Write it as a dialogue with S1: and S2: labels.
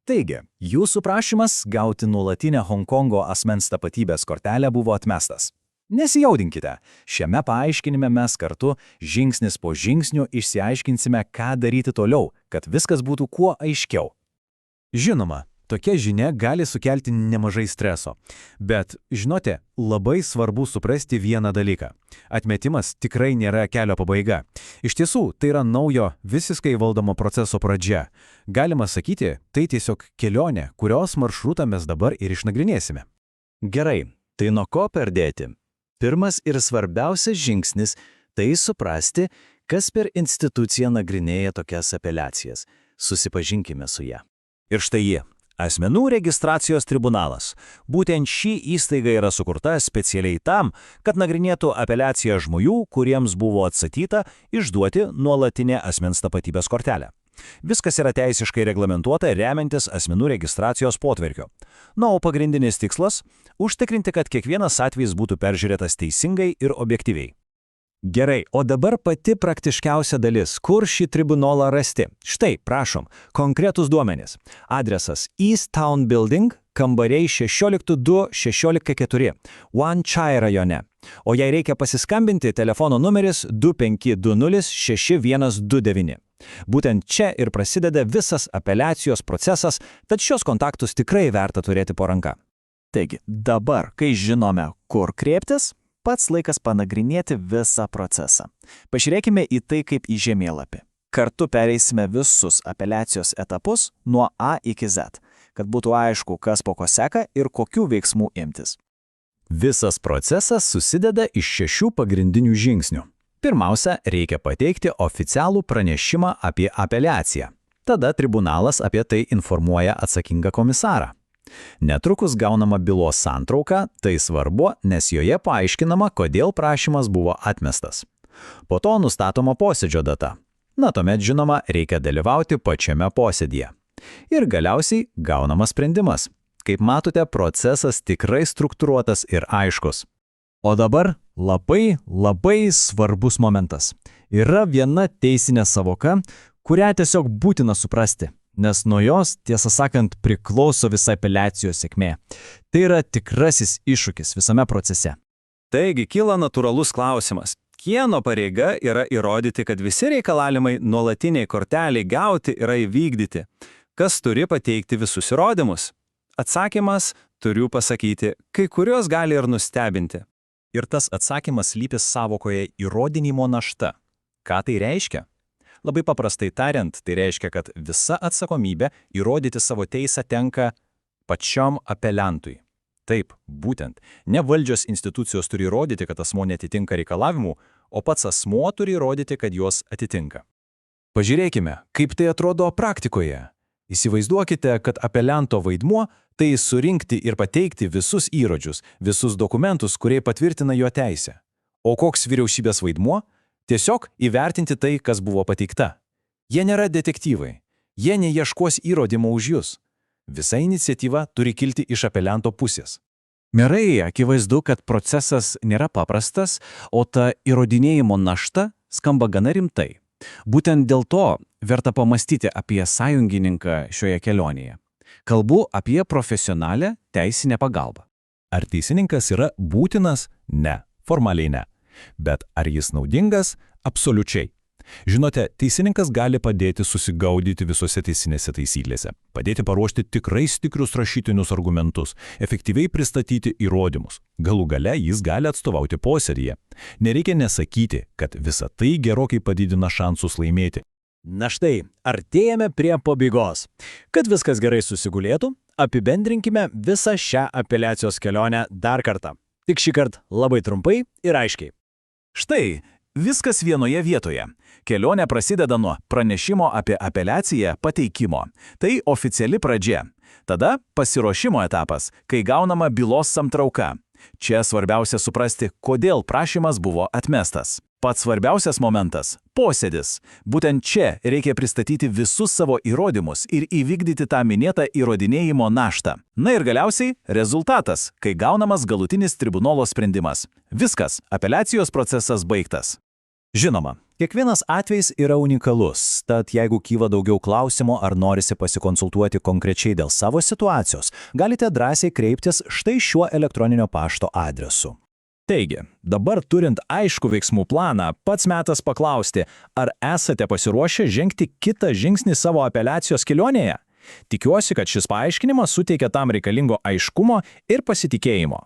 S1: Taigi, jūsų prašymas gauti nuolatinę Honkongo asmens tapatybės kortelę buvo atmestas. Nesijaudinkite, šiame paaiškinime mes kartu žingsnis po žingsnio išsiaiškinsime, ką daryti toliau, kad viskas būtų kuo aiškiau.
S2: Žinoma, tokia žinia gali sukelti nemažai streso. Bet, žinote, labai svarbu suprasti vieną dalyką. Atmetimas tikrai nėra kelio pabaiga. Iš tiesų, tai yra naujo, visiškai valdomo proceso pradžia. Galima sakyti, tai tiesiog kelionė, kurios maršrutą mes dabar ir išnagrinėsime.
S1: Gerai, tai nuo ko pradėti? Pirmas ir svarbiausias žingsnis – tai suprasti, kas per instituciją nagrinėja tokias apeliacijas. Susipažinkime su ją. Ir štai ji. Asmenų registracijos tribunalas. Būtent ši įstaiga yra sukurta specialiai tam, kad nagrinėtų apeliaciją žmonių, kuriems buvo atsakyta išduoti nuolatinę asmens tapatybės kortelę. Viskas yra teisiškai reglamentuota remiantis asmenų registracijos potvarkiu. Na, o pagrindinis tikslas – užtikrinti, kad kiekvienas atvejis būtų peržiūrėtas teisingai ir objektyviai.
S2: Gerai, o dabar pati praktiškiausia dalis, kur šį tribunolą rasti. Štai, prašom, konkretus duomenys. Adresas East Town Building, kambariai 16-2-16-4, Wan Chai rajone. O jei reikia pasiskambinti, telefono numeris 2520-6129. Būtent čia ir prasideda visas apeliacijos procesas, tad šios kontaktus tikrai verta turėti po ranka.
S3: Taigi, dabar, kai žinome, kur kreiptis, pats laikas panagrinėti visą procesą. Pažiūrėkime į tai kaip į žemėlapį. Kartu pereisime visus apeliacijos etapus nuo A iki Z, kad būtų aišku, kas po ko seka ir kokių veiksmų imtis.
S2: Visas procesas susideda iš 6 pagrindinių žingsnių. Pirmiausia, reikia pateikti oficialų pranešimą apie apeliaciją. Tada tribunalas apie tai informuoja atsakingą komisarą. Netrukus gaunama bylos santrauka, tai svarbu, nes joje paaiškinama, kodėl prašymas buvo atmestas. Po to nustatoma posėdžio data. Na, tuomet, žinoma, reikia dalyvauti pačiame posėdyje. Ir galiausiai gaunamas sprendimas. Kaip matote, procesas tikrai struktūruotas ir aiškus.
S3: O dabar labai svarbus momentas. Yra viena teisinė savoka, kurią tiesiog būtina suprasti. Nes nuo jos, tiesą sakant, priklauso visa apeliacijos sėkmė. Tai yra tikrasis iššūkis visame procese.
S1: Taigi kyla natūralus klausimas. Kieno pareiga yra įrodyti, kad visi reikalavimai nuolatiniai korteliai gauti yra įvykdyti? Kas turi pateikti visus įrodymus? Atsakymas, turiu pasakyti, kai kurios gali ir nustebinti.
S2: Ir tas atsakymas slypi savokoje įrodinimo našta. Ką tai reiškia? Labai paprastai tariant, tai reiškia, kad visa atsakomybė įrodyti savo teisę tenka pačiam apeliantui. Taip, būtent, ne valdžios institucijos turi įrodyti, kad asmuo netitinka reikalavimų, o pats asmuo turi įrodyti, kad juos atitinka.
S3: Pažiūrėkime, kaip tai atrodo praktikoje. Įsivaizduokite, kad apelianto vaidmuo tai surinkti ir pateikti visus įrodžius, visus dokumentus, kurie patvirtina jo teisę. O koks vyriausybės vaidmuo? Tiesiog įvertinti tai, kas buvo pateikta. Jie nėra detektyvai. Jie neieškos įrodymų už jūs. Visa iniciatyva turi kilti iš apelianto pusės. Gerai, akivaizdu, kad procesas nėra paprastas, o ta įrodinėjimo našta skamba gana rimtai. Būtent dėl to verta pamastyti apie sąjungininką šioje kelionėje. Kalbu apie profesionalią teisinę pagalbą.
S2: Ar teisininkas yra būtinas? Ne, formaliai ne. Bet ar jis naudingas? Absoliučiai. Žinote, teisininkas gali padėti susigaudyti visose teisinėse taisyklėse, padėti paruošti tikrai stiprius rašytinius argumentus, efektyviai pristatyti įrodymus. Galų gale jis gali atstovauti posėdyje. Nereikia nesakyti, kad visa tai gerokai padidina šansus laimėti.
S3: Na štai, artėjame prie pabaigos. Kad viskas gerai susigulėtų, apibendrinkime visą šią apeliacijos kelionę dar kartą. Tik šį kartą labai trumpai ir aiškiai.
S1: Štai, viskas vienoje vietoje. Kelionė prasideda nuo pranešimo apie apeliaciją pateikimo. Tai oficiali pradžia. Tada pasiruošimo etapas, kai gaunama bylos santrauka. Čia svarbiausia suprasti, kodėl prašymas buvo atmestas. Pats svarbiausias momentas – posėdis. Būtent čia reikia pristatyti visus savo įrodymus ir įvykdyti tą minėtą įrodinėjimo naštą. Na ir galiausiai rezultatas, kai gaunamas galutinis tribunolo sprendimas. Viskas, apeliacijos procesas baigtas. Žinoma,
S2: Kiekvienas atvejs yra unikalus, tad jeigu kyla daugiau klausimų ar norisi pasikonsultuoti konkrečiai dėl savo situacijos, galite drąsiai kreiptis štai šiuo elektroninio pašto adresu.
S3: Taigi, dabar turint aišku veiksmų planą, pats metas paklausti, ar esate pasiruošę žengti kitą žingsnį savo apeliacijos kelionėje? Tikiuosi, kad šis paaiškinimas suteikia tam reikalingo aiškumo ir pasitikėjimo.